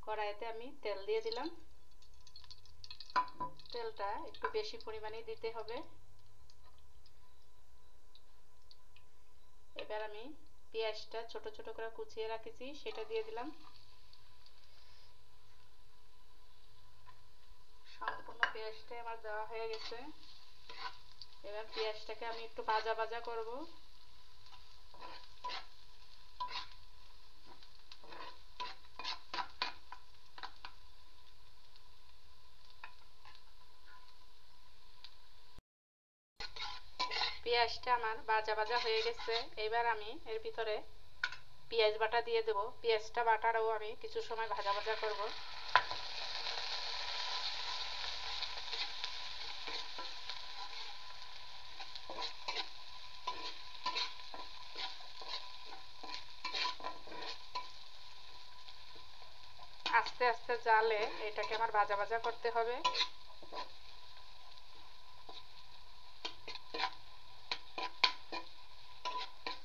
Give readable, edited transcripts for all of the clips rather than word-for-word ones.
কড়াইতে আমি তেল দিয়ে দিলাম। তেলটা একটু বেশি পরিমাণে দিতে হবে। এবার আমি পেঁয়াজটা ছোট ছোট করে কুচিয়ে রেখেছি সেটা দিয়ে দিলাম। সম্পূর্ণ পেঁয়াজটা আমার দেওয়া হয়ে গেছে। এবার পেঁয়াজটাকে আমি একটু ভাজা ভাজা করব। পেঁয়াজটা আমার ভাজা ভাজা হয়ে গেছে। এবার আমি এর ভিতরে পেঁয়াজ বাটা দিয়ে দেব। পেঁয়াজটা বাটারও আমি কিছু সময় ভাজা ভাজা করব। আস্তে আস্তে জালে এটাকে আমার ভাজা ভাজা করতে হবে।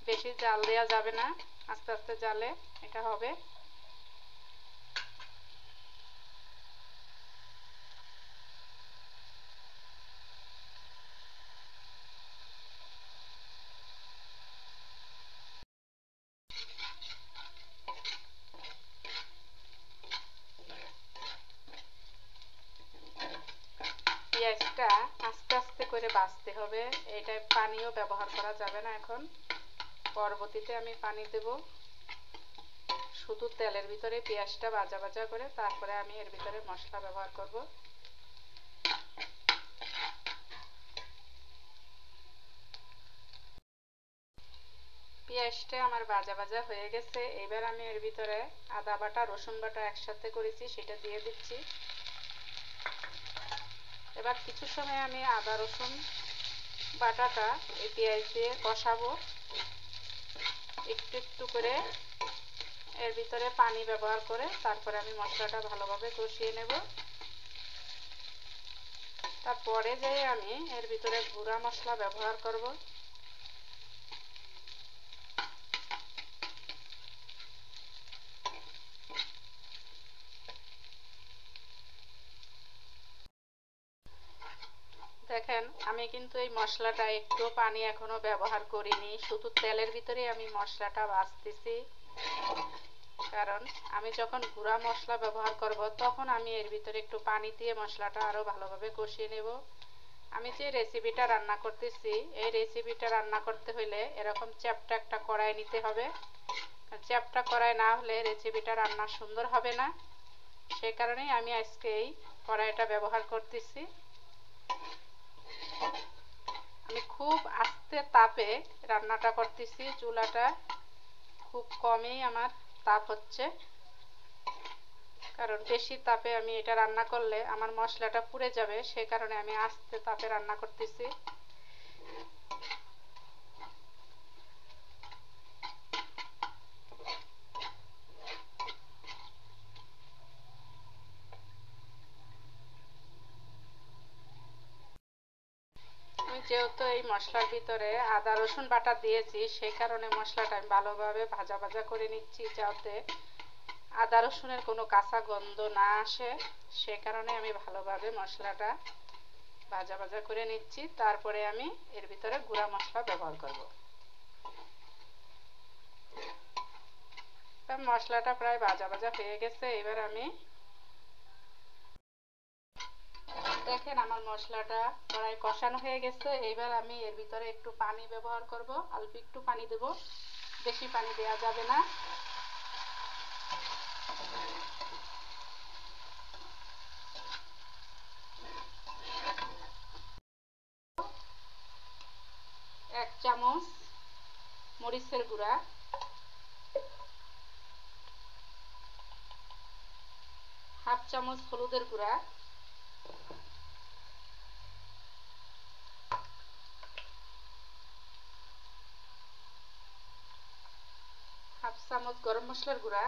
বেশি জাল দেওয়া যাবে না, আস্তে আস্তে জালে এটা হবে। পেঁয়াজটা আস্তে আস্তে করে ভাজতে হবে। এটা পানিও ব্যবহার করা যাবে না এখন। পরবর্তীতে আমি পানি দেব। শুধু তেলের ভিতরে পেঁয়াজটা ভাজা ভাজা করে তারপরে আমি এর ভিতরে মশলা ব্যবহার করব। পেঁয়াজটা আমার ভাজা ভাজা হয়ে গেছে। এবার আমি এর ভিতরে আদা বাটা রসুন বাটা একসাথে করেছি সেটা দিয়ে দিচ্ছি। এবার কিছু সময় আমি আদা রসুন বাটাটা এই পেঁয়াজ দিয়ে কষাবো। একটু একটু করে এর ভিতরে পানি ব্যবহার করে তারপরে আমি মশলাটা ভালোভাবে কষিয়ে নেব। তারপরে যে আমি এর ভিতরে গুঁড়া মশলা ব্যবহার করব। দেখেন আমি কিন্তু এই মশলাটা একটু পানি এখনো ব্যবহার করিনি, শুধু তেলের ভিতরে আমি মশলাটা ভাজতেছি। কারণ আমি যখন গুঁড়া মশলা ব্যবহার করব তখন আমি এর ভিতরে একটু পানি দিয়ে মশলাটা আরো ভালোভাবে কষিয়ে নেব। আমি যে রেসিপিটা রান্না করতেছি এই রেসিপিটা রান্না করতে হলে এরকম চ্যাপ্টা একটা কড়াই নিতে হবে। চ্যাপ্টা কড়াই না হলে রেসিপিটা রান্না সুন্দর হবে না। সেই কারণেই আমি আজকে এই কড়াইটা ব্যবহার করতেছি। আমি খুব আস্তে তাপে রান্নাটা করতেছি। চুলাটা খুব কমই আমার তাপ হচ্ছে, কারণ বেশি তাপে আমি এটা রান্না করলে আমার মশলাটা পুড়ে যাবে। সেই কারণে আমি আস্তে তাপে রান্না করতেছি। আমি যেহেতু এই মশলার ভিতরে আদা রসুন বাটা দিয়েছি সেই কারণে মশলাটা আমি ভালোভাবে ভাজা ভাজা করে নিচ্ছি যাতে আদা রসুনের কোনো কাঁচা গন্ধ না আসে। সে কারণে আমি ভালোভাবে মশলাটা ভাজা ভাজা করে নিচ্ছি। তারপরে আমি এর ভিতরে গুঁড়া মশলা ব্যবহার করব। মশলাটা প্রায় ভাজা ভাজা হয়ে গেছে। এবার আমি দেখেন আমার মশলাটা প্রায় কষানো হয়ে গেছে। এবার আমি এর ভিতরে একটু পানি ব্যবহার করব। অল্প একটু পানি দেব, বেশি পানি দেওয়া যাবে না। এক চামচ মরিচের গুঁড়া, হাফ চামচ হলুদের গুঁড়া, হাফ চামচ গরম মশলার গুঁড়া,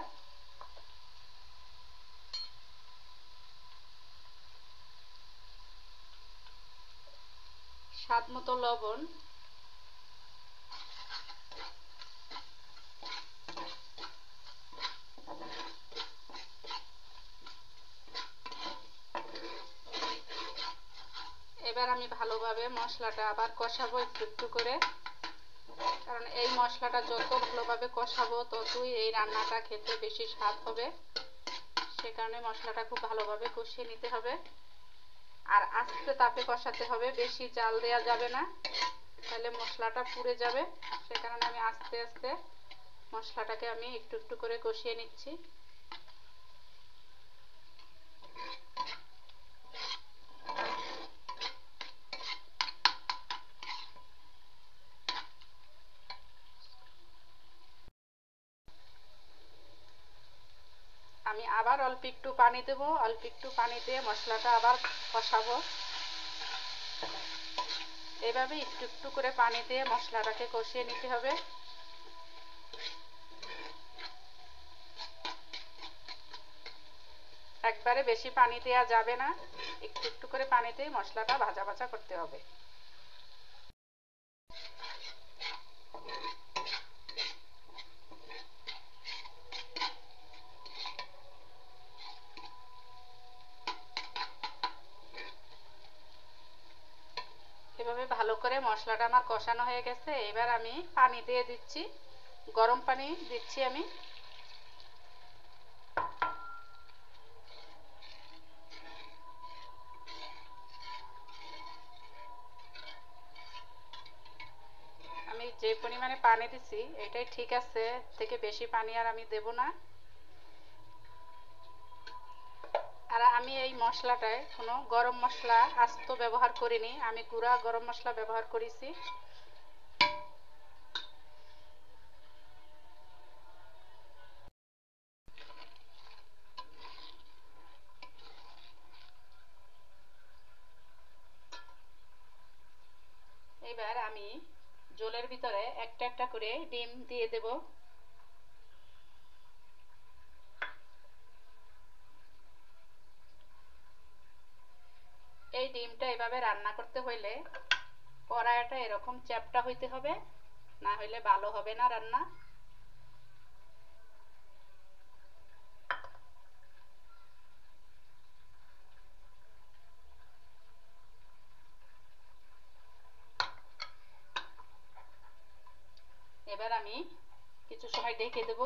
স্বাদ মতো লবণ, ভালোভাবে মশলাটা আবার কষাবো একটু একটু করে, কারণ এই মশলাটা যত ভালোভাবে কষাবো ততই এই রান্নাটা খেতে বেশি স্বাদ হবে। সে কারণে মশলাটা খুব ভালোভাবে কষিয়ে নিতে হবে আর আস্তে তাপে কষাতে হবে, বেশি জাল দেওয়া যাবে না, তাহলে মশলাটা পুড়ে যাবে। সে কারণে আমি আস্তে আস্তে মশলাটাকে আমি একটু একটু করে কষিয়ে নিচ্ছি। আমি আবার অল্প একটু পানি দেব, অল্প একটু পানি দিয়ে মশলাটা আবার কষাবো। এইভাবে একটু একটু করে পানি দিয়ে মশলাটাকে কষিয়ে নিতে হবে। একবারে বেশি পানি দেওয়া যাবে না, একটু একটু করে পানি দিয়ে মশলাটা ভাজা ভাজা করতে হবে। এভাবে ভালো করে মশলাটা আমার কষানো হয়ে গেছে। এবার আমি পানি দিয়ে দিচ্ছি, গরম পানি দিচ্ছি আমি। আমি যে পরিমাণে পানি দিচ্ছি এটাই ঠিক আছে, থেকে বেশি পানি আর আমি দেব না। আর আমি এই মশলাটায় কোনো গরম মশলা আস্ত ব্যবহার করিনি, আমি গুঁড়া গরম মশলা ব্যবহার করেছি। এবার আমি ঝোলের ভিতরে একটা একটা করে ডিম দিয়ে দেব। এই ডিমটা এভাবে রান্না করতে হইলে কড়াইটা এরকম চ্যাপ্টা হইতে হবে, না হইলে ভালো হবে না রান্না। এবার আমি কিছু সময় ঢেকে দেব।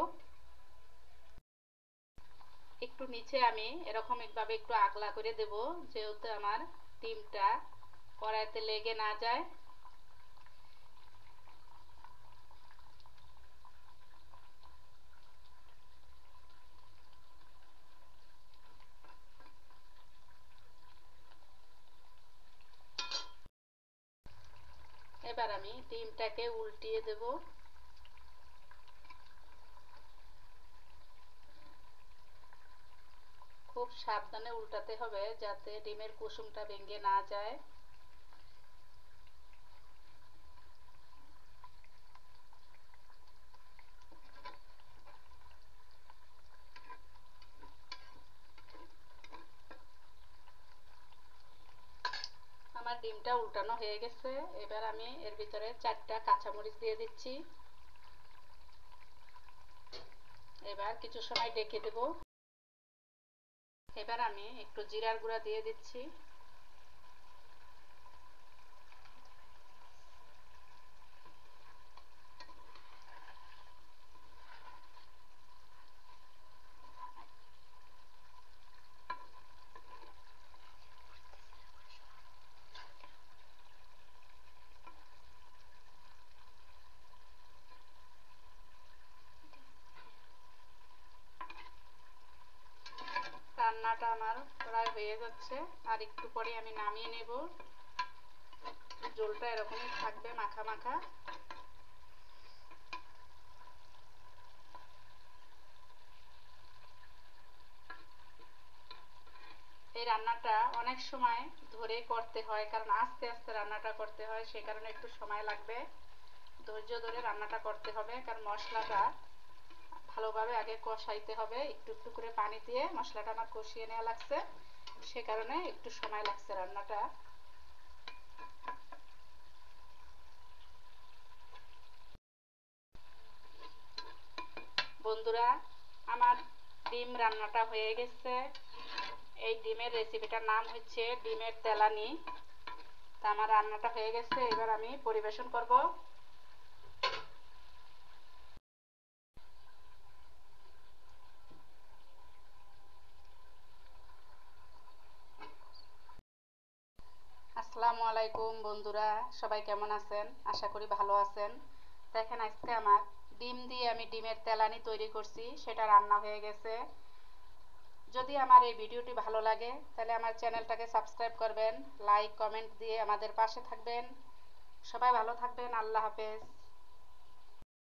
একটু নিচে আমি এরকম একভাবে একটু আগলা করে দেব, যেহেতু আমার ডিমটা কড়াইতে লেগে না যায়। এবার আমি ডিমটাকে উল্টিয়ে দেব। খুব সাবধানে উল্টাতে হবে যাতে ডিমের কুসুমটা ভেঙে না যায়। আমার ডিমটা উল্টানো হয়ে গেছে। এবার আমি এর ভিতরে 4টা কাঁচামরিচ দিয়ে দিচ্ছি। এবার কিছু সময় ঢেকে দেব। এবার আমি একটু জিরার গুঁড়া দিয়ে দিচ্ছি। রান্নাটা আমার প্রায় হয়ে যাচ্ছে, আর একটু পরে আমি নামিয়ে নেব। ঝোলটা এরকমই থাকবে, মাখা মাখা। এই রান্নাটা অনেক সময় ধরে করতে হয়, কারণ আস্তে আস্তে রান্নাটা করতে হয়, সে কারণে একটু সময় লাগবে। ধৈর্য ধরে রান্নাটা করতে হবে, কারণ মশলাটা ভালোভাবে আগে কষাইতে হবে। একটু একটু করে পানি দিয়ে মশলাটা আমার কষিয়ে নেওয়া লাগছে, সে কারণে একটু সময় লাগছে রান্নাটা। বন্ধুরা, আমার ডিম রান্নাটা হয়ে গেছে। এই ডিমের রেসিপিটার নাম হচ্ছে ডিমের তেলানি। তা আমার রান্নাটা হয়ে গেছে, এবার আমি পরিবেশন করব। আসসালামু আলাইকুম বন্ধুরা, সবাই কেমন আছেন? আশা করি ভালো আছেন। দেখেন আজকে আমার ডিম দিয়ে আমি ডিমের তেলানি তৈরি করছি, সেটা রান্না হয়ে গেছে। যদি আমার এই ভিডিওটি ভালো লাগে তাহলে আমার চ্যানেলটাকে সাবস্ক্রাইব করবেন, লাইক কমেন্ট দিয়ে আমাদের পাশে থাকবেন। সবাই ভালো থাকবেন। আল্লাহ হাফেজ।